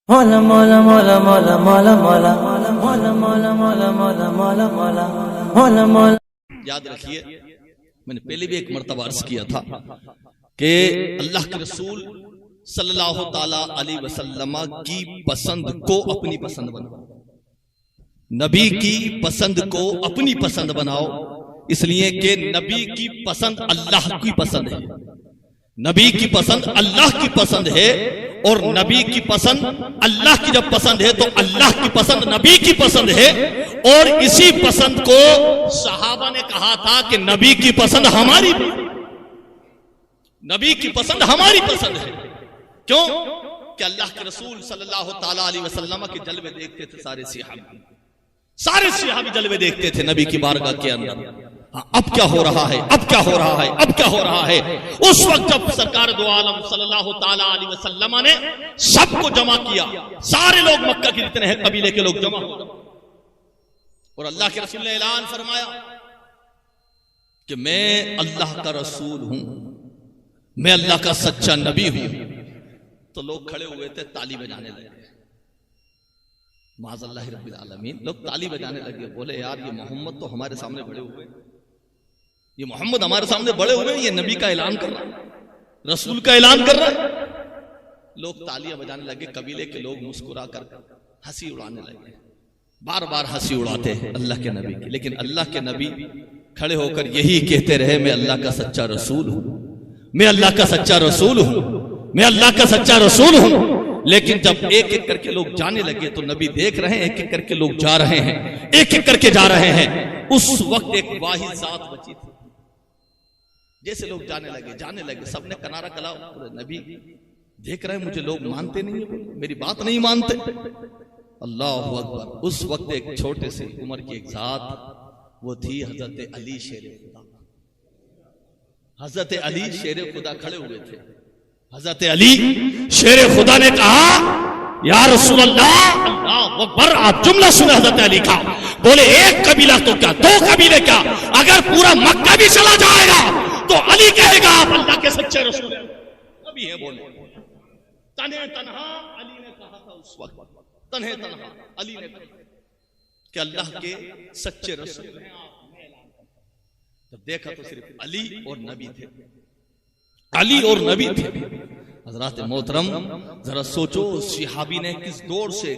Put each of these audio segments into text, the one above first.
मोला मोला मोला मोला मोला मोला मोला मोला मोला मोला मोला मोला मोला मोला मोला। याद रखिए, मैंने पहले भी एक मर्तबा अर्ज किया था कि अल्लाह के रसूल सल्लल्लाहु ताला अलैहि वसल्लम की पसंद को अपनी पसंद बनाओ, नबी की पसंद को अपनी पसंद बनाओ, इसलिए कि नबी की पसंद अल्लाह की पसंद है, नबी की पसंद अल्लाह की पसंद है। और नबी की पसंद अल्लाह की जब पसंद है तो अल्लाह की पसंद नबी की पसंद है। और इसी पसंद को सहाबा ने कहा था कि नबी की पसंद हमारी, नबी की पसंद हमारी पसंद है। क्यों? कि अल्लाह के रसूल सल्लल्लाहु ताला अलैहि वसल्लम के जलवे देखते थे सारे सहाबी जलवे देखते थे नबी की बारगाह के अंदर। अब क्या हो रहा है, अब क्या हो रहा है, अब क्या हो रहा है। उस वक्त जब सरकार दो आलम सल्लल्लाहु ताला अलैहि वसल्लम ने सबको जमा किया, सारे लोग मक्का के जितने हैं कबीले के लोग जमा हो, और अल्लाह के रसूल ने ऐलान फरमाया कि मैं अल्लाह का रसूल हूं, मैं अल्लाह का सच्चा नबी हूं। तो लोग खड़े हुए थे, ताली बजाने लगे, माज़अल्लाह रब्बिल आलमीन, लोग ताली बजाने लगे। बोले यार ये मोहम्मद तो हमारे सामने बड़े हुए, ये मोहम्मद हमारे सामने बड़े हुए, ये नबी का ऐलान कर रहा है, रसूल का ऐलान कर रहा है। लोग तालियां बजाने लगे, कबीले के लोग मुस्कुरा कर हंसी उड़ाने लगे, बार बार हंसी उड़ाते हैं अल्लाह के नबी की। लेकिन अल्लाह के नबी खड़े होकर यही कहते रहे, मैं अल्लाह का सच्चा रसूल हूं, मैं अल्लाह का सच्चा रसूल हूं, मैं अल्लाह का सच्चा रसूल हूं। लेकिन जब एक एक करके लोग जाने लगे तो नबी देख रहे हैं, एक एक करके लोग जा रहे हैं, एक एक करके जा रहे हैं। उस वक्त एक वाहिद जात बची थी, जैसे लोग जाने लगे सबने किनारा कला, नबी देख रहे हैं मुझे लोग मानते नहीं है, मेरी बात नहीं मानते। अल्लाहु अकबर। उस वक्त एक छोटे से उम्र की एक जात, वो थी हजरत अली शेर खुदा। हजरत अली शेर खुदा खड़े हुए थे। हजरत अली शेर खुदा ने कहा, या रसूल अल्लाह, अल्लाह अकबर। आप जुमला सुने हजरत अली का, बोले एक कबीला तो क्या, दो कबीले क्या, अगर पूरा मक्का भी चला जाएगा तो अली कहेगा आप अल्लाह के सच्चे रसूल हैं, नबी हैं। बोले तन्हे तन्हा अली ने कहा था उस वक्त, तन्हे तन्हा अली ने कहा कि अल्लाह के सच्चे रसूल हैं आप। जब देखा तो सिर्फ अली और नबी थे, अली और नबी थे। हजरत मोहतरम जरा सोचो, सहाबी ने किस दौर से,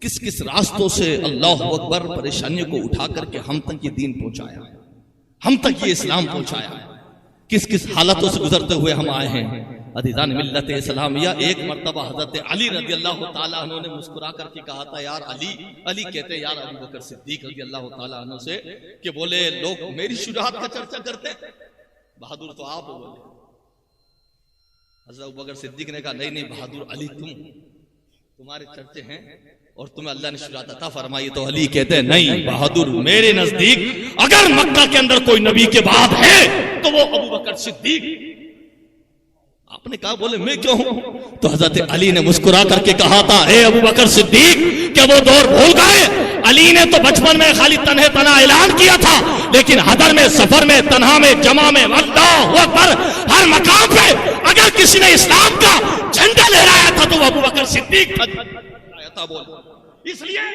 किस किस रास्तों से अल्लाह अकबर परेशानियों को उठा करके हम तक ये दीन पहुंचाया, हम तक ये इस्लाम पहुंचाया, किस किस हालातों से गुजरते हुए हम आए हैं। अदीजान मिल्लत इस्लामिया, एक मर्तबा हजरत अली रज़ी अल्लाह ताला अन्हु ने मुस्कुरा करके कहा था, यार अली, अली कहते यार अबू बकर सिद्दीक रज़ी अल्लाह ताला अन्हु से, कि बोले लोग मेरी शुजाअत का चर्चा करते, बहादुर तो आप हो। बोले हज़रत अबू बकर सिद्दीक ने कहा, नहीं नहीं बहादुर अली तुम्हारे चर्चे हैं और तुम्हें अल्लाह ने शुजाअत अता फरमाई। तो अली कहते हैं, नहीं बहादुर, मेरे नजदीक अगर मक्का के अंदर कोई नबी के बाद है तो वो अबू बकर सिद्दीक। आपने कहा, बोले मैं क्यों हूं? तो हजरत अली ने मुस्कुरा करके कहा था, हे अबू बकर सिद्दीक, क्या वो दौर भूल गए? अली ने तो बचपन में खाली तन्हे तना ऐलान किया था, लेकिन हदर में, सफर में, तन्हा में, जमा में, अल्लाहु अकबर, हर मकाम पे अगर किसी ने इस्लाम का झंडा लहराया था तो वो अबू बकर सिद्दीक था। बोल इसलिए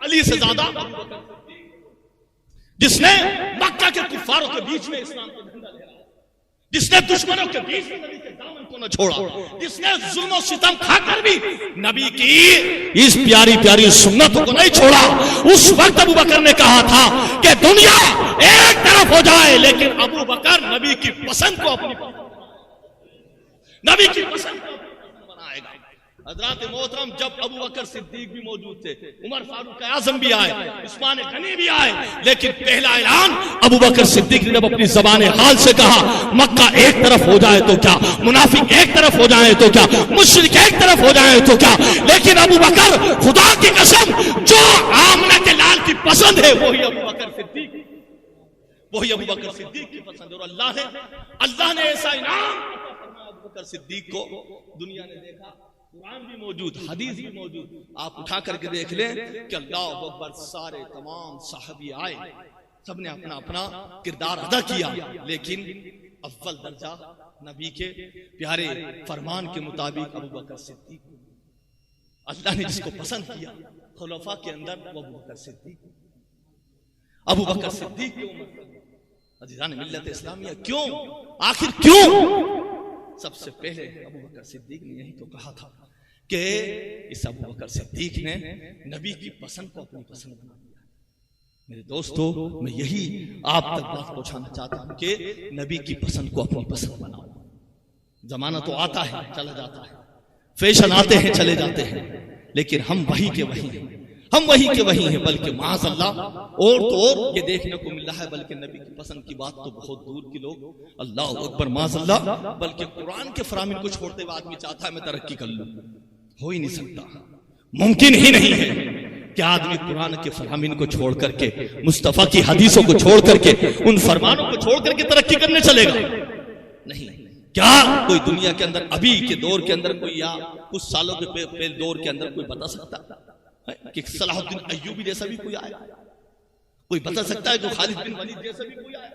अली से ज्यादा जिसने मक्का के कुफारों के बीच में इस्लाम का झंडा लहराया, जिसने दुश्मनों के बीच में नबी के दामन को न छोड़ा, जिसने जुल्म और सितम खाकर भी नबी की इस प्यारी प्यारी सुन्नत को नहीं छोड़ा, उस वक्त अबू बकर ने कहा था कि दुनिया एक तरफ हो जाए लेकिन अबू बकर नबी की पसंद को अपनी, नबी की पसंद को बनाएगा। हजरत मोहतरम जब अबू बकर सिद्दीक भी मौजूद थे, उमर फारूक आजम भी आए, उस्मान गनी भी आए, लेकिन पहला ऐलान अबू बकर सिद्दीक ने जब अपनी ज़बान हाल से कहा, मक्का एक तरफ हो जाए तो क्या, मुनाफिक एक तरफ हो जाए तो क्या, मुश्रिक एक तरफ हो जाए तो क्या, लेकिन अबू बकर, खुदा की कसम, जो आमना के लाल की पसंद है वही अबू बकर सिद्दीक, वही अबू बकर सिद्दीक की पसंद है। और अल्लाह ने ऐसा इनाम अबू बकर सिद्दीक को दुनिया ने देखा, कुरान भी मौजूद, हदीस भी मौजूद, आप उठा करके देख लें कि अल्लाह अकबर, सारे तमाम साहबी आए, सबने अपना अपना किरदार अदा किया, लेकिन अव्वल दर्जा नबी के प्यारे फरमान के मुताबिक अबू बकर सिद्दीक, अल्लाह ने जिसको पसंद किया खुलफा के अंदर वो अबू बकर सिद्दीक की उम्र। अजीज़ान मिल्लत इस्लामिया, क्यों, आखिर क्यों? सबसे पहले अबू बकर सिद्दीक ने यही तो कहा था कि इस अबू बकर सिद्दीक ने नबी की पसंद को अपनी पसंद बना दिया। मेरे दोस्तों, मैं यही आप तक बात पहुंचाना चाहता हूं कि नबी की पसंद को अपनी पसंद बनाओ। जमाना तो आता है चला जाता है, फैशन आते हैं चले जाते हैं, लेकिन हम वही के वही हैं, हम वही के वही हैं। बल्कि माज़अल्लाह और तो और ये देखने को मिल रहा है, बल्कि नबी की पसंद की बात तो बहुत दूर की लोग, अल्लाह अकबर माज़अल्लाह, बल्कि कुरान के फरामीन को छोड़ते हुए आदमी चाहता है मैं तरक्की कर लूं। हो ही नहीं सकता, मुमकिन ही नहीं है कि आदमी कुरान के फरामीन को छोड़ करके, मुस्तफा की हदीसों को छोड़ करके, उन फरमानों को छोड़ करके तरक्की करने चलेगा। नहीं, क्या कोई दुनिया के अंदर अभी के दौर के अंदर कोई, या कुछ सालों के पहले दौर के अंदर कोई बता सकता है कि सलाहुद्दीन अय्यूबी जैसा भी कोई आया? कोई बता सकता है कि खालिद बिन वलीद जैसा भी कोई आया?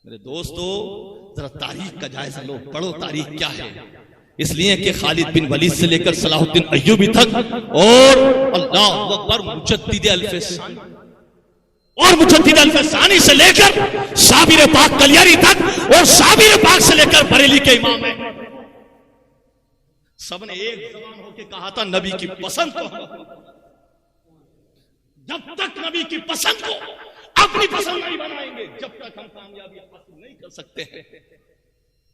मेरे दोस्तों, जरा तारीख का जायजा लो, पढ़ो तारीख क्या है। इसलिए कि खालिद बिन वलीद से लेकर सलाहुद्दीन अय्यूबी तक, और अल्लाह अकबर मुजद्दिद अल-फसानी, और मुजद्दिद अल-फसानी से लेकर साबिर पाक कलियारी तक, और साबिर पाक से लेकर बरेली के इमाम है, सबने एक जबान होकर कहा था नबी की पसंद को, जब तक नबी की पसंद को अपनी पसंद नहीं बनाएंगे, जब तक हम कामयाबी हासिल नहीं कर सकते हैं,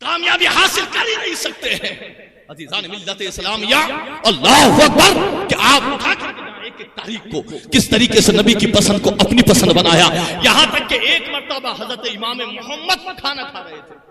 कामयाबी हासिल कर ही नहीं सकते हैं। अज़ीज़ान मिल्लत इस्लामिया, अल्लाहु अकबर, कि आप उठा कर एक एक तारीख को किस तरीके से नबी की पसंद को अपनी पसंद बनाया। यहां तक कि एक मर्तबा हजरत इमाम मोहम्मद खाना खा रहे थे,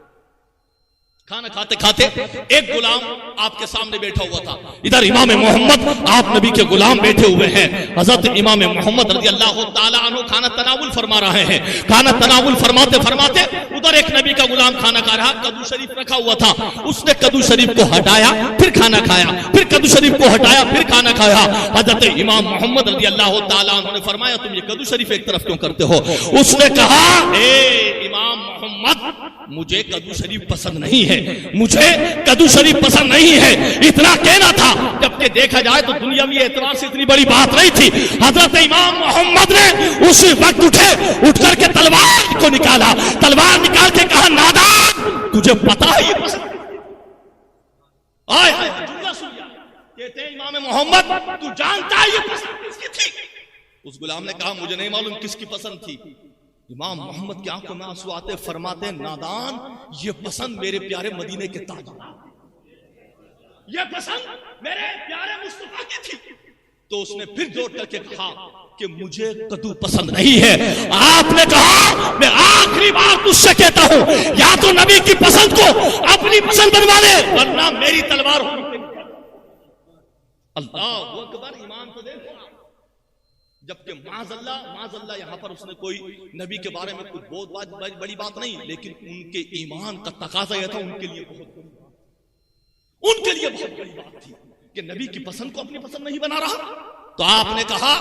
खाना खाते खाते एक गुलाम आपके सामने बैठा हुआ था। इधर इमाम मोहम्मद, आप नबी के गुलाम बैठे हुए हैं। हजरत इमाम मोहम्मद रज़ियल्लाहु ताला अन्हु खाना तनावुल फरमा रहे हैं। खाना तनावुल फरमाते फरमाते उधर एक नबी का गुलाम खाना खा रहा, कद्दू शरीफ रखा हुआ था, उसने कद्दू शरीफ को हटाया, फिर खाना खाया, फिर कद्दू शरीफ को हटाया, फिर खाना खाया। हजरत इमाम मोहम्मद रज़ियल्लाहु ताला अन्हु ने फरमाया, तुम ये कद्दू शरीफ एक तरफ क्यों करते हो? उसने कहा, ए इमाम मोहम्मद, मुझे कद्दू शरीफ पसंद नहीं है, मुझे कद्दू शरीफ पसंद नहीं है। इतना कहना था, जबकि देखा जाए तो दुनियावी एतबार से इतनी बड़ी बात नहीं थी। हजरत इमाम मोहम्मद ने उसी वक्त उठ करके तलवार को निकाला, तलवार निकाल के कहा, नादान, तुझे पता है ये पसंद? जुमला सुन लिया, कहते हैं इमाम मोहम्मद, तू जानता है ये पसंद किसकी थी? उस गुलाम ने कहा, मुझे नहीं मालूम किसकी पसंद थी। इमाम मोहम्मद की आंखों में आंसू आते, फरमाते, नादान, ये पसंद मेरे प्यारे मदीने के ताजदार, ये पसंद मेरे प्यारे मुस्तफा की थी। तो उसने फिर जोर करके कहा कि मुझे कद्दू पसंद नहीं है। आपने कहा, मैं आखिरी बार तुझसे कहता हूं, या तो नबी की पसंद को अपनी पसंद बनवा ले, वरना मेरी तलवार होगी। अल्लाह अकबर, ईमान को देखो। जबकि माज़अल्लाह यहाँ पर उसने कोई नबी के बारे में कुछ बहुत बड़ी बात नहीं, लेकिन उनके ईमान का तकाजा यह था, उनके लिए बहुत बड़ी बात थी कि नबी की पसंद को अपनी पसंद नहीं बना रहा। तो आपने कहा,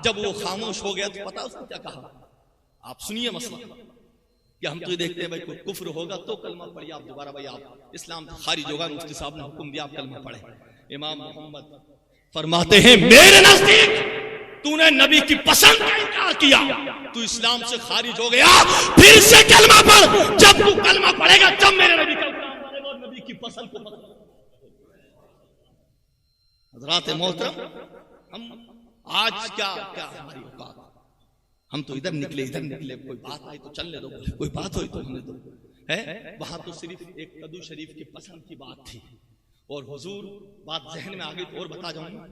जब वो खामोश हो गया तो पता उसने क्या कहा? आप सुनिए मसला, कि हम तो देखते हैं भाई कोई कुफ्र होगा तो कलमा पढ़िए आप दोबारा, भाई आप इस्लाम खारिज होगा, मुफ्ती साहब ने हुक्म दिया आप कलमा पढ़े। इमाम मोहम्मद फरमाते हैं, मेरे नजदीक तूने नबी की पसंद का इनकार किया, तू इस्लाम से खारिज हो गया, फिर से कलमा पढ़। जब तू कलमा पढ़ेगा तब मेरे नबी का इकराम करेगा और नबी की पसंद को पसंद। हज़रात मोहतरम, हम आज क्या हमारी औकात, हम तो इधर निकले, कोई बात आई तो चलने दो, कोई बात हुई तो होने दो, है। वहां तो सिर्फ एक कद्दू शरीफ की पसंद की बात थी। और हुजूर, बात जहन में आ गई तो और बता जाऊंगा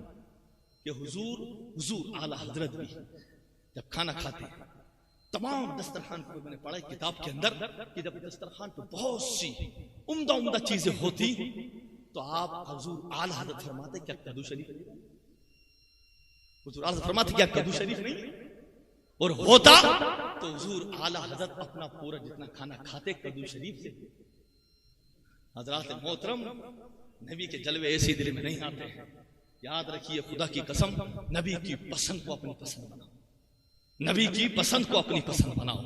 कि हुजूर आला हजरत भी जब खाना खाते, तमाम दस्तरखान को मैंने पढ़ा किताब के अंदर कि जब दस्तरखान पे बहुत सी उम्दा चीजें होती तो आप हुजूर आला हजरत फरमाते, क्या कद्दू शरीफ? हुजूर आला फरमाते, क्या कद्दू शरीफ नहीं? और होता तो हुजूर आला हजरत अपना पूरा जितना खाना खाते कद्दू शरीफ से। हजरात मोहतरम, नबी के जलवे ऐसी दिल में नहीं आते हैं। याद रखिए, खुदा की कसम, नबी की पसंद को अपनी पसंद बनाओ, नबी की पसंद को अपनी पसंद बनाओ।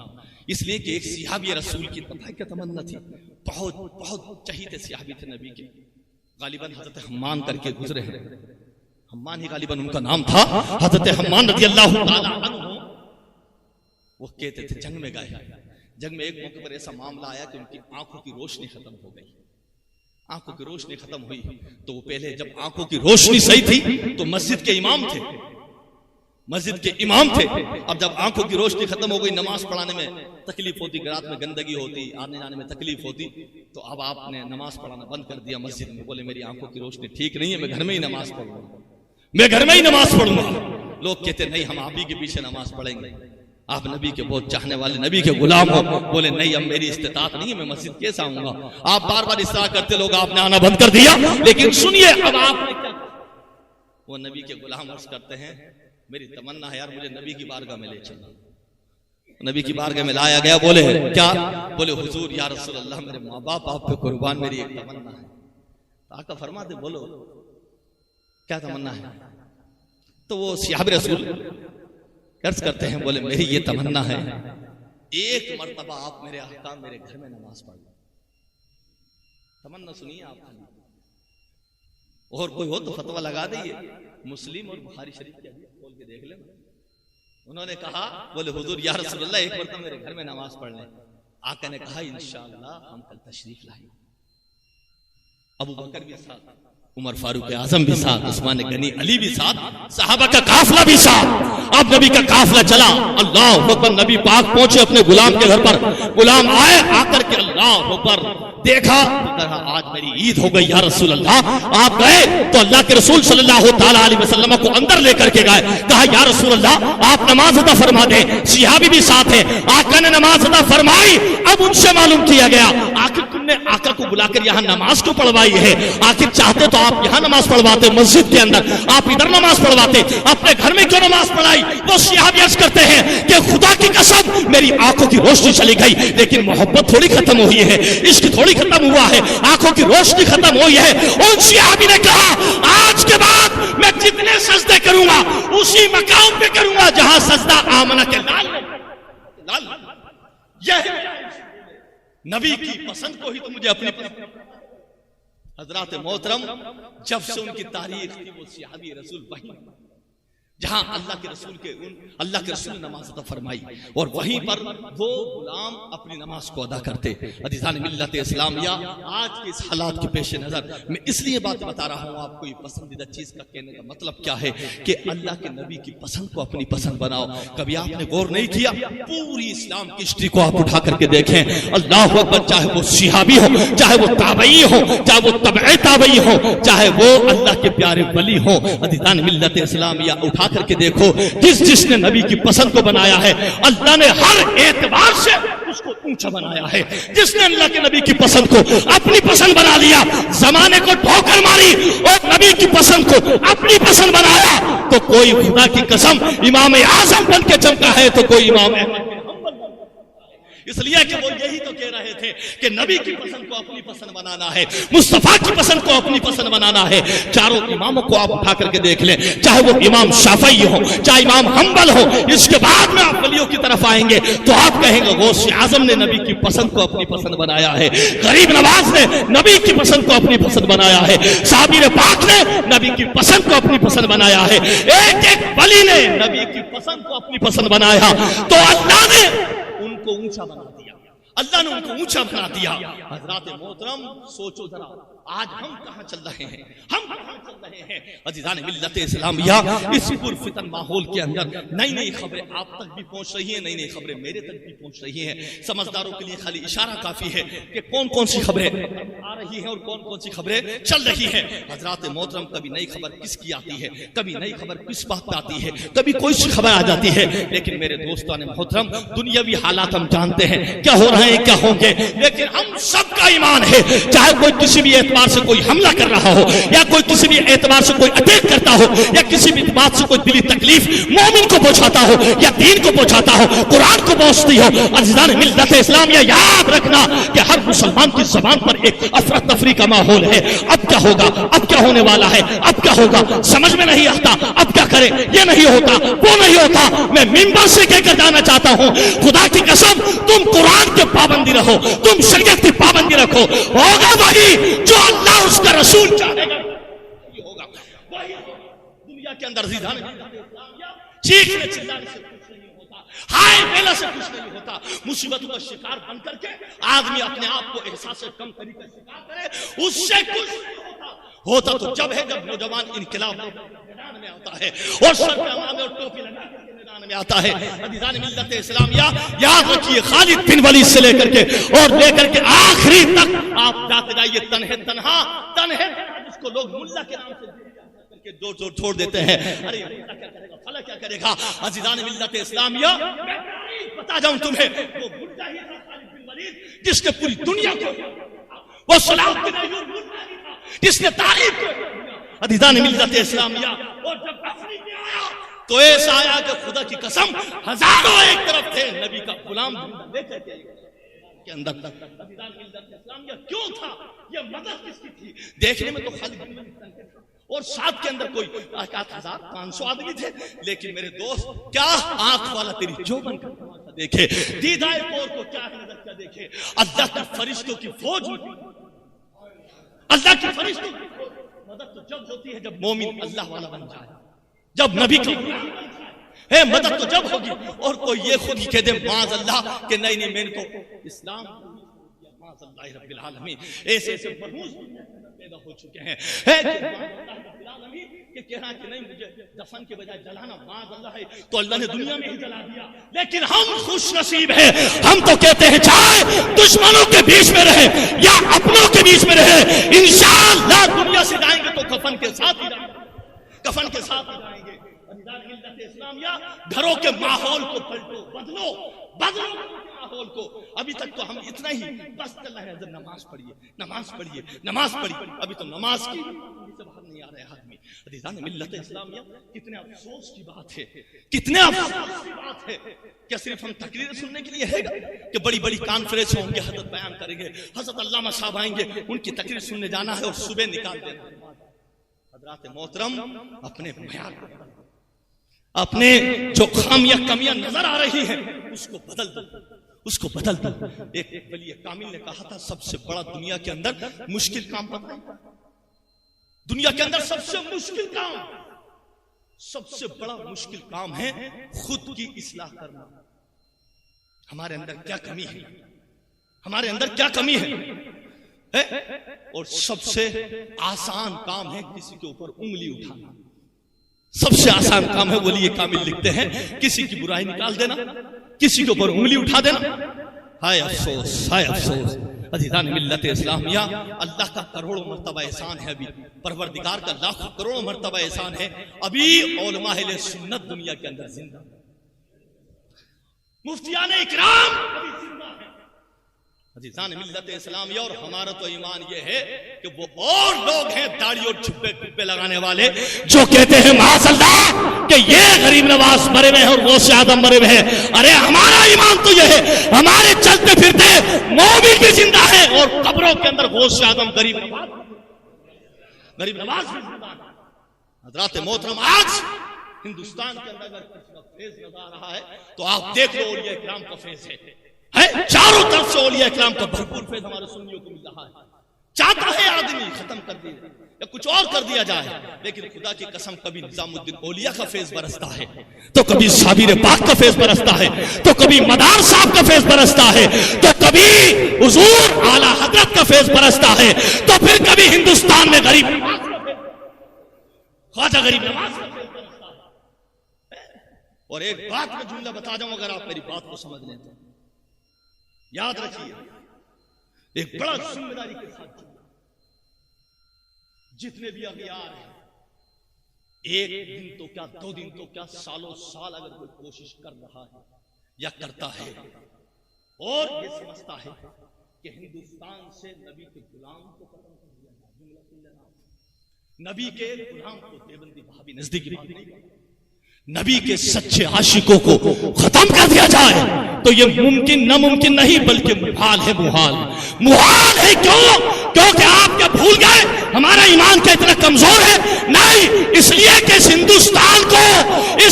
इसलिए कि एक सिहाबी रसूल की पता क्या तमन्ना थी, बहुत चहीते सिहाबी थे नबी के, गालिबन हजरत हम्मान करके गुजरे हैं। हम्मान ही गालिबन उनका नाम था। हजरत हम्मान रज़ी अल्लाह ताला अन्हु वो कहते थे जंग में गए, जंग में एक मौके पर ऐसा मामला आया कि उनकी आंखों की रोशनी खत्म हो गई। आंखों की रोशनी खत्म हुई तो वो पहले जब आंखों की रोशनी सही थी तो मस्जिद के इमाम थे, मस्जिद के इमाम थे। अब जब आंखों की रोशनी खत्म हो गई, नमाज पढ़ाने में तकलीफ होती, रात में गंदगी होती, आने जाने में तकलीफ होती, तो अब आपने नमाज पढ़ाना बंद कर दिया मस्जिद में। बोले मेरी आंखों की रोशनी ठीक नहीं है, मैं घर में ही नमाज पढ़ूंगा, मैं घर में ही नमाज पढ़ूंगा। लोग कहते नहीं हम आप ही के पीछे नमाज पढ़ेंगे, आप नबी के बहुत चाहने वाले, नबी के गुलाम हो। बोले नहीं अब मेरी इस्तिताअत नहीं है, मैं मस्जिद कैसे आऊंगा। आप बार बार इस तरह करते, लोग आपने आना बंद कर दिया। लेकिन सुनिए अब आपने क्या, वो नबी के गुलाम अर्ज करते हैं मेरी तमन्ना है यार मुझे नबी की बारगाह में ले चलो। नबी की बारगाह में लाया गया। बोले क्या? बोले हुजूर या रसूल अल्लाह मेरे माँ बाप आप पे कुर्बान, मेरी एक तमन्ना है। आका फरमाते बोलो क्या तमन्ना है? तो वो सहाबे रसूल अर्ज करते हैं, बोले मेरी ये तमन्ना है एक मर्तबा आप मेरे आका मेरे घर में नमाज पढ़ लो। तमन्ना सुनिए आप, और कोई हो तो फतवा लगा दीजिए, मुस्लिम और बुखारी शरीफ के हदीस खोल के देख लेना। उन्होंने कहा बोले हुजूर या रसूलल्लाह एक मर्तबा मेरे घर में नमाज पढ़ लें। आका ने कहा इंशाअल्लाह हम कल तशरीफ लाएंगे। अबू बकर भी साथ, उमर फारूक आजम भी साथ, उस्मान गनी अली भी साथ, सहाबा का काफिला भी साथ। अब नबी का काफिला चला, अल्लाह अकबर, नबी पाक पहुंचे अपने गुलाम के घर पर। गुलाम आए, आकर के अल्लाह अकबर देखा, आज मेरी ईद हो गई या रसूल अल्लाह। आप गए तो अल्लाह के रसूल सल्लल्लाहु ताला अलैहि वसल्लम को अंदर लेकर के गए। कहा या रसूल अल्लाह आप नमाज अदा फरमा दें। सहाबी भी साथ है, आका ने नमाज अदा फरमाई। अब उनसे मालूम किया गया आखिर तुमने आका को बुलाकर यहाँ नमाज क्यों पढ़वाई है? आखिर चाहते तो आप यहाँ नमाज पढ़वाते मस्जिद के अंदर, आप इधर नमाज पढ़वाते, अपने घर में क्यों नमाज पढ़ाई? वो सहाबी अर्ज करते हैं कि खुदा की कसम मेरी आंखों की रोशनी चली गई, लेकिन मोहब्बत थोड़ी खत्म हुई है, इश्क थोड़ी खत्म हुआ है, आंखों की रोशनी खत्म हुई है। उन सहाबी ने कहा आज के बाद मैं जितने सजदे करूंगा उसी मकाम पे करूंगा जहां सजदा आमना के लाल यह नबी की पसंद को ही तो मुझे अपनी हजरात मोहतरम जब से उनकी तारीख थी वो सहाबी रसूल वही जहां अल्लाह के रसूल ने नमाज अदा फरमाई और वहीं पर वो गुलाम अपनी नमाज को अदा करते। अज़ीज़ान मिल्लत इस्लामिया, आज के इस हालात के पेश नजर मैं इसलिए बात बता रहा हूँ आपको, ये पसंदीदा चीज का कहने का मतलब क्या है कि अल्लाह के नबी की पसंद को अपनी पसंद बनाओ। कभी आपने गौर नहीं किया, पूरी इस्लाम की हिस्ट्री को आप उठा करके देखें, अल्लाह अकबर, चाहे वो सहाबी हो, चाहे वो ताबई हो, चाहे वो तबए ताबई हो, चाहे वो अल्लाह के प्यारे वली हो, अज़ीज़ान मिल्लत इस्लामिया उठा करके देखो जिसने नबी की पसंद को बनाया है अल्लाह ने हर एतबार से उसको ऊंचा बनाया है। जिसने अल्लाह के नबी की पसंद को अपनी पसंद बना लिया, जमाने को ठोकर मारी और नबी की पसंद को अपनी पसंद बनाया, तो कोई खुदा की कसम इमाम आजम बन के चमका है तो कोई इमाम इसलिए कि वो यही तो कह रहे थे कि नबी की पसंद को अपनी पसंद बनाना है, मुस्तफा की पसंद को अपनी पसंद बनाना है। चारों इमामों को आप उठा करके देख लें, चाहे वो इमाम शाफई हो, चाहे इमाम हम्बल हो, इसके बाद में आप वलियों की तरफ आएंगे तो आप कहेंगे गौस आजम ने नबी की पसंद को अपनी पसंद बनाया है, गरीब नवाज ने नबी की पसंद को अपनी पसंद बनाया है, साबिर पाक ने नबी की पसंद को अपनी पसंद बनाया है, एक एक वली ने नबी की पसंद को अपनी पसंद बनाया। तो अल्लाह ने उनको ऊंचा बना दिया, अल्लाह ने उनको ऊंचा बना दिया। हजरात मोहतरम सोचो जरा, आज हम कहां चल रहे हैं, हम कहां चल रहे हैं? अज़ीज़ान मिल्लत इस्लामिया, इस पुरफितन माहौल के अंदर नई नई खबरें आप तक भी पहुंच रही हैं, नई नई खबरें मेरे तक भी पहुंच रही हैं। समझदारों के लिए खाली इशारा काफी है कि कौन कौन सी खबरें आ रही हैं और कौन कौन सी खबरें चल रही हैं। हजरात मोहतरम, कभी नई खबर किसकी आती है, कभी नई खबर किस बात पे आती है, कभी कोई सी खबर आ जाती है। लेकिन मेरे दोस्तों ने मोहतरम, दुनियावी हालात हम जानते हैं क्या हो रहे हैं, क्या होंगे, लेकिन हम सबका ईमान है, चाहे कोई किसी भी एतबार से कोई हमला कर रहा हो या कोई किसी भी एतबार से कोई अटैक करता हो या किसी भी बात से कोई दिली तकलीफ मोमिन को पहुंचाता हो या दीन को पहुंचाता हो, कुरान को पहुंचती हो। अज़ीज़ान मिल्लत इस्लामिया, याद रखना कि हर मुसलमान की ज़बान पर एक अफरा तफरी का माहौल है। अब क्या होगा, अब क्या होने वाला है, अब क्या होगा, समझ में नहीं आता, अब क्या करें, ये नहीं होता, वो नहीं होता। मैं मिंबर से कहकर जाना चाहता हूं, खुदा की कसम तुम कुरान के पाबंदी रहो, तुम शरीयत की पाबंदी रखो, होगा वही जो अल्लाह उसका रसूल चाहेगा, होगा वही। दुनिया के अंदर चीखने चिल्लाने से कुछ नहीं होता, हाय बेला से कुछ नहीं होता। मुसीबतों का शिकार बन करके आदमी अपने आप को एहसास से कम तरीके का शिकार करे, उससे कुछ नहीं होता तो जब है जब नौजवान इनकलाब मैदान में आता है और सर पे इमाम और टोपी लगा के मैदान में आता है। अज़ीज़ान मिल्लत इस्लामिया, याद रखिए खालिद बिन वलीद से लेकर के और लेकर के आखिरी तक आप जाते जाइए तन्हे तन्हा जिसको लोग मुल्ला के नाम से के जोर छोड़ देते हैं। अरे मुल्ला क्या करेगा, फला क्या करेगा। अज़ीज़ान मिल्लत इस्लामिया, बता जाऊं तुम्हें, वो मुल्ला ही था खालिद बिन वलीद जिसने पूरी दुनिया को, वो सलाहुद्दीन अय्यूबी मुल्ला ही था जिसने तारीख को। अज़ीज़ान मिल्लत इस्लामिया, और जब अफरी में आया तो ऐसा आया कि खुदा की कसम हजारों एक तरफ थे, नबी का गुलाम लेकर के अंदर। अज़ीज़ान मिल्लत इस्लामिया क्यों था, ये मदद किसकी थी? देखने में तो खालिद बिन वलीद और साथ के अंदर कोई 1500 आदमी थे, लेकिन मेरे दोस्त क्या आंख वाला तेरी जो बन कर देखे, दीदाए पोर को क्या नजर क्या देखे। अल्लाह के फरिश्तों की फौज, अल्लाह के फरिश्तों की फौज। मदद तो जब होती है जब मोमिन अल्लाह वाला बन जाए, जब नबी का है। मदद तो जब होगी और कोई ये खुद ही कह दे माज़ अल्लाह के नहीं मैंने तो इस्लाम माज़ अल्लाह रब्बिल आलमीन। ऐसे महमूद पैदा हो चुके हैं कि कहना कि नहीं मुझे दफन के बजाय जलाना माज़ अल्लाह है, तो अल्लाह ने दुनिया में ही जला दिया। लेकिन हम खुश नसीब हैं, हम तो कहते हैं चाहे दुश्मनों के बीच में रहे या अपनों के बीच में रहे, इंशाअल्लाह दुनिया से जाएंगे तो कफन के साथ ही जाएंगे, कफन के साथ ही जाएंगे। इस्लामिया, घरों के माहौल को पलटो, बदलो माहौल को। अभी तक तो हम इतना ही बस चल रहे हैं, नमाज पढ़िए। अभी तो नमाज की से बाहर नहीं आ रहे आदमी। अज़ीज़ान मिल्लत इस्लामिया, कितने अफसोस की बात है, कितने अफसोस की बात है। क्या सिर्फ हम तकरीर सुनने के लिए है कि बड़ी बड़ी कॉन्फ्रेंस होंगे, हज़रत बयान करेंगे, हज़रत अल्लामा साहब आएंगे, उनकी तकरीर सुनने जाना है और सुबह निकाल देना। हज़रात मोहतरम, अपने बयान, अपने जो खामियां कमियां नजर आ रही हैं उसको बदल दो। एक वली कामिल ने कहा था सबसे बड़ा दुनिया के अंदर मुश्किल काम पता है, दुनिया के अंदर सबसे बड़ा मुश्किल काम है खुद की इस्लाह करना। हमारे अंदर क्या कमी है, और सबसे आसान काम है किसी के ऊपर उंगली उठाना। सबसे आसान काम है, वली कामिल लिखते हैं, किसी की बुराई निकाल देना, किसी के ऊपर उंगली उठा देना। हाय अफसोस। अज़ीज़ान मिल्लत इस्लामिया, अल्लाह का करोड़ों मर्तबा एहसान है, अभी परवरदिगार का लाखों करोड़ों मर्तबा एहसान है, अभी उलमा अहले सुन्नत दुनिया के अंदर जिंदा, मुफ्तियान इकराम अभी जिंदा है। अज़ीज़ान मिल्लत इस्लामिया, और हमारा तो ईमान ये है कि वो और लोग हैं दाढ़ी और छुप्पे लगाने वाले जो कहते हैं माज़अल्लाह कि ये गरीब नवाज मरे हुए हैं और गौसे आदम मरे हुए हैं। अरे हमारा ईमान तो ये है, हमारे चलते फिरते मोमिन भी जिंदा है और कब्रों के अंदर गौसे आदम गरीब नवाज भी जिंदा है। हज़रात मोहतरम, आज हिंदुस्तान के अंदर अगर फेज नजर आ रहा है तो आप देख लो औलिया इकराम का फेज है, चारों तरफ से औलिया इकराम का भरपूर फेज हमारे सुन्नियों को मिल रहा है। चाहता है आदमी खत्म कर दे या कुछ और कर दिया जाए, लेकिन खुदा की कसम कभी निजामुद्दीन औलिया का फेज बरसता है, तो कभी साबिर पाक का फेज बरसता है, तो कभी मदार साहब का फेज बरसता है, तो कभी हुजूर आला हजरत का फेज बरसता है, तो फिर कभी हिंदुस्तान में गरीब ख्वाजा गरीब नवाज का फेज बरसता है। और एक बात में जुमला बता जाऊं, अगर आप मेरी बात को समझ लें तो याद रखिए, एक बड़ा जिम्मेदारी के साथ जितने भी अगियार हैं, एक दिन तो क्या, 2 दिन तो क्या, सालों साल अगर कोई कोशिश कर रहा है या करता है और ये समझता है कि हिंदुस्तान से नबी के गुलाम को खत्म कर दिया जाए, नबी के गुलाम को देवबंदी भाभी नजदीकी बात नहीं, नबी के सच्चे आशिकों को खत्म कर दिया जाए, तो ये मुमकिन नामुमकिन नहीं बल्कि मुहाल है। मुहाल है क्योंकि आप क्या भूल गए हमारा ईमान क्या इतना कमजोर है? नहीं, इसलिए कि इस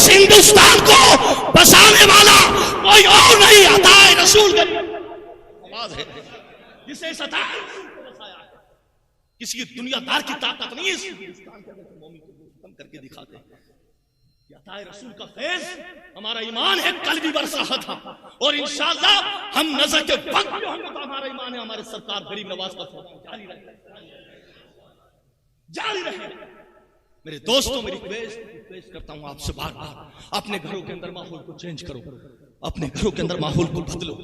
हिंदुस्तान को बसाने वाला कोई और नहीं, अता रसूल है जिसे बसाया है। किसी दुनियादार की ताकत नहीं है इस हिंदुस्तान के अंदर मोमिन को खत्म करके दिखाते हैं। अताए रसूल का फैज हमारा ईमान है, कल भी बरसा था और इंशाअल्लाह हम नजर के वक्त में होंगे तो हमारा ईमान है, हमारे सरकार गरीब नवाज का जारी रहे। मेरे दोस्तों, मेरी रिक्वेस्ट करता हूं आपसे बार बार, अपने घरों के अंदर माहौल को चेंज करो, अपने घरों के अंदर माहौल को बदलो।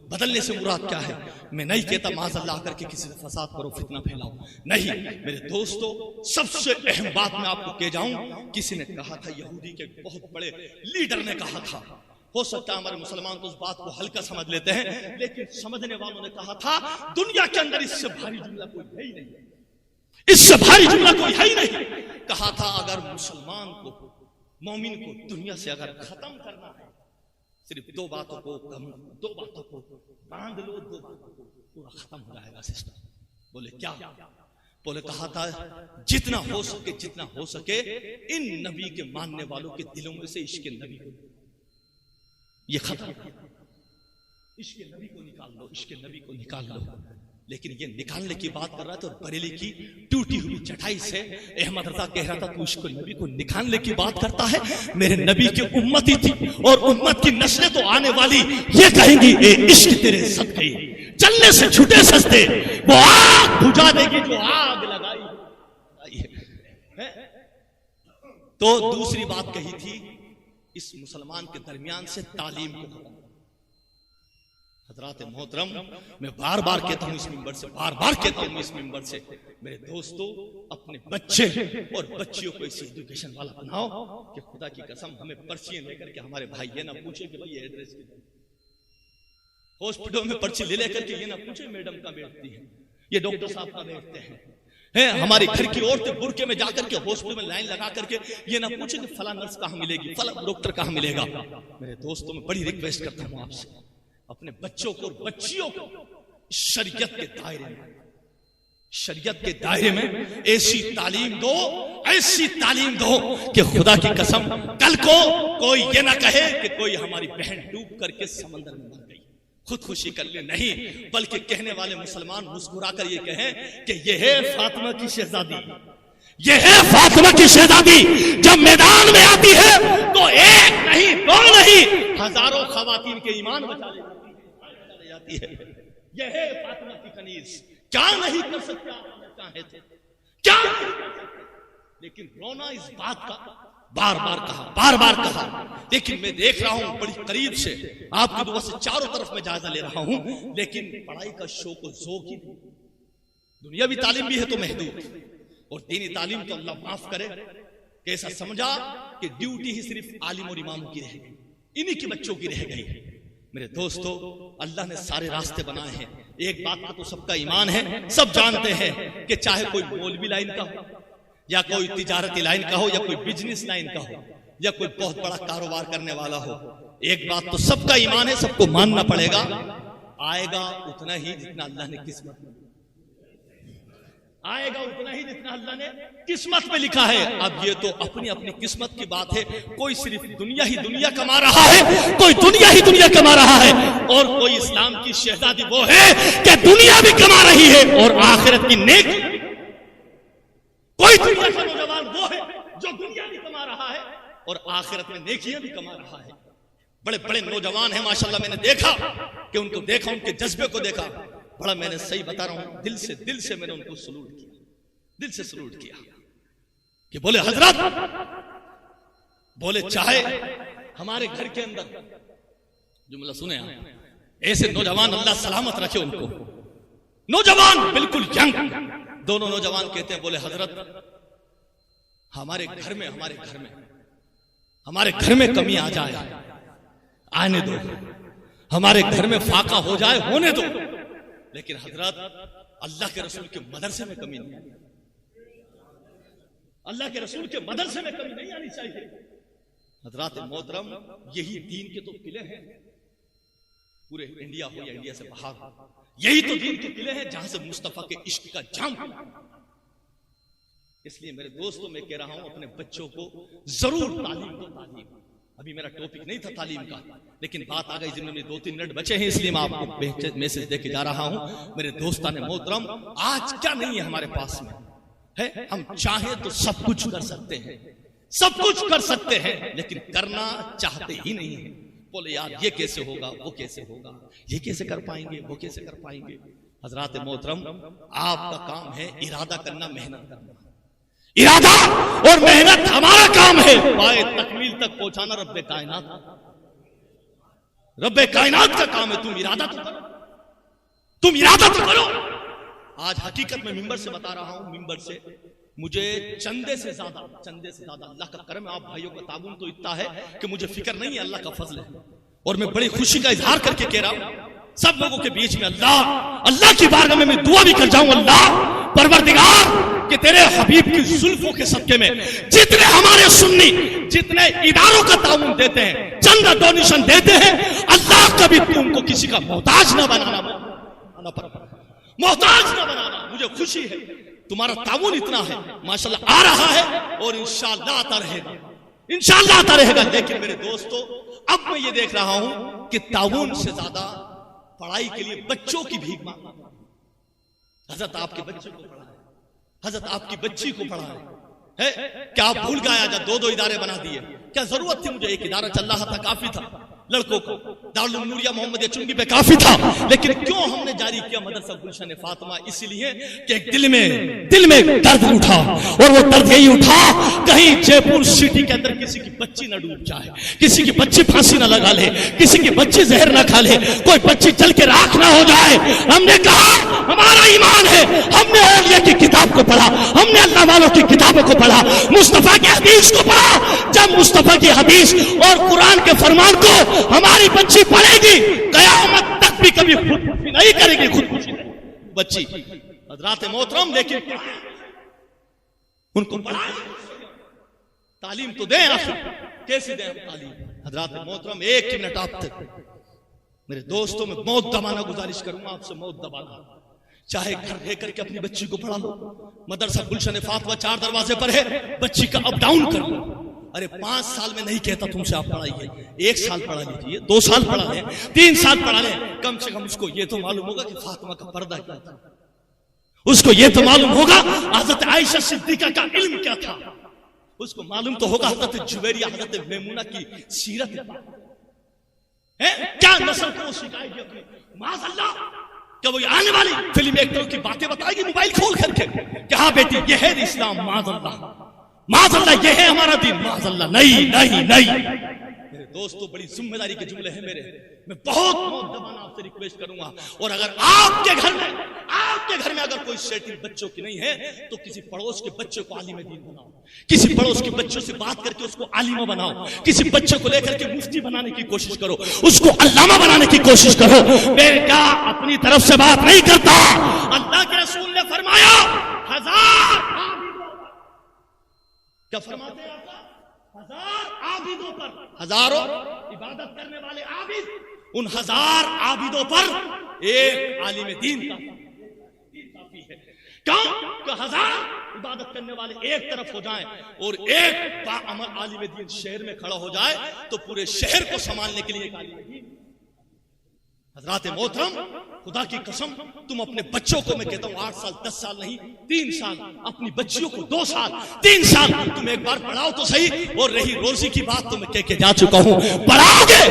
बदलने से मुराद क्या है? मैं नहीं कहता माज़अल्लाह करके किसी से फसाद करो, फितना फैलाओ, नहीं। मेरे दोस्तों, सबसे अहम बात मैं आपको कह जाऊं, किसी ने कहा था, यहूदी के बहुत बड़े लीडर ने कहा था, हो सकता है हमारे मुसलमान तो उस बात को हल्का समझ लेते हैं, लेकिन समझने वालों ने कहा था, दुनिया के अंदर इससे भारी जुमला कोई है ही नहीं, इससे भारी जुमला कोई है ही नहीं। कहा था अगर मुसलमान को, मोमिन को दुनिया से अगर खत्म करना है, सिर्फ दो बातों को बांध लो, दो बातों को पूरा खत्म हो जाएगा सिस्टम। बोले क्या? बोले कहा था जितना हो सके इन नबी के मानने वालों के दिलों में से इश्क नबी को ये खत्म, इश्क नबी को निकाल लो, इश्क नबी को निकाल लो। लेकिन ये निकालने की बात कर रहा था, और बरेली की टूटी हुई चटाई से अहमद रजा कह रहा था तू इसको नबी को निकालने की बात करता है। मेरे नबी की उम्मती थी और उम्मत की नस्लें तो आने वाली ये कहेंगी ए इश्क तेरे सदके चलने से छूटे सस्ते, वो आग बुझा देगी जो आग लगाई है। तो दूसरी बात कही थी, इस मुसलमान के दरमियान से तालीम को खत्म। हजरात मोहतरम, मैं बार बार कहता हूं इस मिंबर से, मेरे दोस्तों, अपने बच्चे और बच्चियों को इस एजुकेशन वाला बनाओ कि खुदा की कसम हमें पर्चियां लेकर के हमारे भाई ये ना पूछे कि भाई ये एड्रेस कितना, हॉस्पिटल में पर्ची ले लेकर के ये ना पूछे मैडम का बैठती है, ये डॉक्टर साहब का बैठते हैं, हमारी घर की औरतें बुरके में जाकर के हॉस्पिटल में लाइन लगा करके ये ना पूछे कि फला नर्स कहां मिलेगी, फला डॉक्टर कहां मिलेगा। मेरे दोस्तों, मैं बड़ी रिक्वेस्ट करता हूं आपसे, अपने बच्चों को और बच्चियों को शरीयत के दायरे में ऐसी तालीम दो कि खुदा की कसम कल को कोई ये ना कहे कि कोई हमारी बहन डूब करके समंदर में मर गई, खुदकुशी कर ले, नहीं, बल्कि कहने वाले मुसलमान मुस्कुराकर ये कहें कि ये है फातिमा की शहजादी, ये है फातिमा की शहजादी। जब मैदान में आती है तो एक नहीं, दो नहीं, हजारों खवातीन के ईमान बचा ले जाती है। यह है फातिमा की कनीज। क्या नहीं कर सकते आप चाहे थे, क्या नहीं कर सकते, लेकिन रोना इस बात का बार बार कहा। लेकिन मैं देख रहा हूं बड़ी करीब से, आपकी दुआ से चारों तरफ में जायजा ले रहा हूं, लेकिन पढ़ाई का शौक और ज़ौक़ ही दुनियावी तालीम भी है तो महदूद, और दीनी तालीम तो अल्लाह माफ करे। कैसा समझा कि ड्यूटी ही सिर्फ आलिम और इमामों की रह गई, इन्हीं के बच्चों की रह गई। मेरे दोस्तों, अल्लाह ने सारे रास्ते बनाए हैं। एक बात का तो सबका ईमान है, सब जानते हैं कि चाहे कोई मौलवी लाइन का हो, या कोई तिजारती लाइन का हो, या कोई बिजनेस लाइन का हो, या कोई बहुत बड़ा कारोबार करने वाला हो, एक बात तो सबका ईमान है, सबको मानना पड़ेगा, आएगा उतना ही जितना अल्लाह ने किस्मत में, आएगा उतना ही जितना अल्लाह ने किस्मत में लिखा है। अब ये तो अपनी अपनी किस्मत की बात है, कोई सिर्फ दुनिया ही दुनिया कमा रहा है, कोई दुनिया ही दुनिया कमा रहा है, और कोई इस्लाम की शहजादी वो है कि दुनिया भी कमा रही है और आखिरत की नेकी। कोई दुनिया का नौजवान वो है जो दुनिया भी कमा रहा है और आखिरत में नेकियां भी कमा रहा है। बड़े बड़े नौजवान हैं माशाल्लाह, मैंने देखा कि उनको देखा, उनके जज्बे को देखा, बड़ा, मैंने सही बता रहा हूं, दिल से मैंने उनको सलूट किया, दिल से सलूट किया कि बोले हजरत, बोले चाहे हमारे घर के अंदर, जुमला सुने आप, ऐसे नौजवान अल्लाह सलामत रखे उनको, नौजवान बिल्कुल यंग, दोनों नौजवान कहते हैं, बोले हजरत हमारे घर में कमी आ जाए, आने दो, हमारे घर में फाका हो जाए, होने दो, लेकिन हजरत अल्लाह के रसूल के मदरसे में कमी नहीं, अल्लाह के रसूल के मदरसे में कमी नहीं आनी चाहिए। हजरत मोहतरम, यही दीन के तो किले हैं, पूरे इंडिया हो या इंडिया से बाहर, यही तो दीन के किले हैं जहां से मुस्तफा के इश्क का जाम। इसलिए मेरे दोस्तों, मैं कह रहा हूं अपने बच्चों को जरूर तालीम दो, तालीम। अभी मेरा टॉपिक नहीं था तालीम का, लेकिन बात आ गई, जिनमें 2-3 मिनट बचे हैं, इसलिए मैं आपको मैसेज देके जा रहा हूं। मेरे दोस्तान मोहतरम, आज क्या नहीं है हमारे पास में, है। हम चाहे तो सब कुछ कर सकते हैं, सब कुछ कर सकते हैं, लेकिन करना चाहते ही नहीं है। बोले यार ये कैसे होगा, वो कैसे होगा, ये कैसे कर पाएंगे, वो कैसे कर पाएंगे। हजरात मोहतरम, आपका काम है इरादा करना, मेहनत करना। इरादा और मेहनत हमारा काम है। पाए तकमील तक पहुंचाना रब्बे कायनात, रब्बे कायनात का काम है। तुम इरादा तो करो, तुम इरादा तो करो। आज हकीकत में मिंबर से बता रहा हूं, मिंबर से मुझे चंदे से ज्यादा अल्लाह का करम है। आप भाइयों का ताबून तो इतना है कि मुझे फिक्र नहीं है, अल्लाह का फजल है। और मैं बड़ी खुशी का इजहार करके कह रहा हूं सब लोगों के बीच में, अल्लाह की बारगाह में मैं दुआ भी कर जाऊं, अल्लाह परवरदिगार कि तेरे हबीब की जुल्फों के सदके में जितने हमारे सुन्नी जितने इदारों का ताउन देते हैं, चंदा डोनेशन देते हैं, अल्लाह कभी तुमको किसी का मोहताज ना बनाना, मोहताज ना बनाना। मुझे खुशी है तुम्हारा ताउन इतना है, माशाल्लाह आ रहा है और इंशाअल्लाह आता रहेगा, इंशाअल्लाह आता रहेगा। लेकिन मेरे दोस्तों, अब मैं ये देख रहा हूं कि ताउन से ज्यादा पढ़ाई के लिए बच्चों की भीख मांगना। हजरत आपके बच्चे को पढ़ा है, हजरत आपकी बच्ची को पढ़ा है क्या आप भूल गए? आज दो इदारे बना दिए। क्या जरूरत थी? मुझे एक इदारा चल रहा था, काफी था लड़कों को, दारुल नूरिया मोहम्मदिया चुंगी पे काफी था। लेकिन क्यों हमने जारी किया मदरसा गुलशन फातिमा? इसलिए कि एक दिल में दर्द उठा, और वो दर्द यही उठा कहीं जयपुर सिटी के अंदर किसी की बच्ची न डूब जाए, किसी की बच्ची फांसी न लगा ले, किसी की बच्ची जहर न खा ले, कोई बच्ची जल के राख ना हो जाए। हमने कहा हमारा ईमान है, हमने औलिया की किताब को पढ़ा, हमने अल्लाह वालों की किताबों को पढ़ा, मुस्तफा की हदीस को पढ़ा। जब मुस्तफा की हदीस और कुरान के फरमान को हमारी बच्ची पढ़ेगी, कयामत तक भी कभी खुदकुशी नहीं करेगी, खुदकुशी नहीं बच्ची। हजरात मोहतरम, लेकिन उनको पढ़ाएं, तालीम तो दें, आखिर कैसे दें हम तालीम? हजरात मोहतरम, एक मिनट आप तक मेरे दोस्तों में मौत दबाना गुजारिश करूंगा आपसे, मौत दबाना। चाहे घर रह करके अपनी बच्ची को पढ़ा लो, मदरसा गुलशन फातिमा 4 दरवाजे पर है, बच्ची का अप डाउन कर लो। अरे 5 साल में नहीं कहता तुमसे आप पढ़ाइए, 1 साल पढ़ा लीजिए, 2 साल पढ़ा लें, 3 साल पढ़ा लें, कम से कम उसको ये तो मालूम होगा कि फातिमा का पर्दा क्या था, उसको ये तो मालूम होगा हजरत आयशा सिद्दीका का इल्म क्या था, उसको मालूम तो होगा हजरत जुबैरिया हजरत मैमूना की सीरत है, क्या नस्ल को सिखाएगी अपनी। माज़अल्लाह, क्या वो आने वाली फिल्म एक्टरों की बातें बताएगी मोबाइल खोल करके कि हाँ बेटी ये है इस्लाम, माज़अल्लाह, माज़अल्लाह ये है हमारा दीन, माज़अल्लाह नहीं नहीं नहीं। मेरे दोस्तों, बड़ी जिम्मेदारी के जुमले हैं मेरे, मैं बहुत दबाना आपसे रिक्वेस्ट करूंगा। और अगर आपके घर में अगर कोई सेटिंग बच्चों की नहीं है तो किसी पड़ोस के बच्चे को आलिम दीन बनाओ, किसी पड़ोस के बच्चों से बात करके उसको आलिमा बनाओ, किसी बच्चे को लेकर के मुफ्ती बनाने की कोशिश करो, उसको अल्लामा बनाने की कोशिश करो। मैं क्या अपनी तरफ से बात नहीं करता, अल्लाह के रसूल ने फरमाया 1000 क्या फरमाते हैं आपका? 1000 आबिदों पर, हजारों इबादत करने वाले आबिद, उन 1000 आबिदों पर एक आलिम दीन काफी है। क्यों? कि 1000 इबादत करने वाले एक तरफ हो जाएं और एक बाअमल आलिम दीन शहर में खड़ा हो जाए तो पूरे शहर को संभालने के लिए एक आलिम दीन। हजरात मोहतरम, खुदा की कसम, तुम अपने बच्चों को, मैं कहता हूं 8 साल 10 साल नहीं 3 साल, अपनी बच्चियों को 2 साल 3 साल तुम एक बार पढ़ाओ तो सही। और रही रोजी की बात तो मैं कह के जा चुका हूं, पढ़ाओगे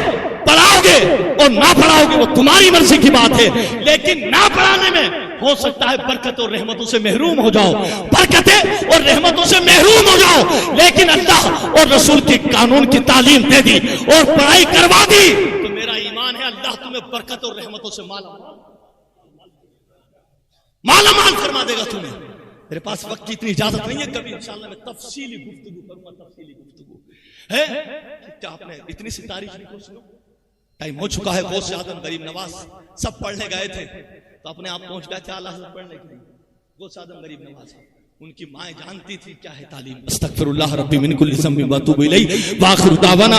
और ना पढ़ाओगे वो तुम्हारी मर्जी की बात है, लेकिन ना पढ़ाने में हो सकता है बरकत और रहमतों से महरूम हो जाओ, बरकतें और रहमतों से महरूम हो जाओ। लेकिन अल्लाह और रसूल के कानून की तालीम दे दी और पढ़ाई करवा दी तो मेरा ईमान है अल्लाह तुम्हें बरकत और रहमतों से मालामाल फरमा देगा तुम्हें। मेरे पास वक्त की इतनी इजाजत नहीं है, कभी इंशाअल्लाह मैं तफसीली गुफ्तगू करूंगा, तफसीली गुफ्तगू है। क्या आपने इतनी सी तारीफ नहीं सुनो? टाइम हो चुका है। गौसे आजम गरीब नवाज सब पढ़ने गए थे तो अपने आप पहुंच गए थे आला हज़रत पढ़ने के लिए। गौसे आजम गरीब नवाज, उनकी माएँ जानती थी क्या है तालीम। अस्तगफिरुल्लाह रब्बी मिन कुल्ली ज़ंबिन व अतूबु इलैहि व आखिरु दावाना।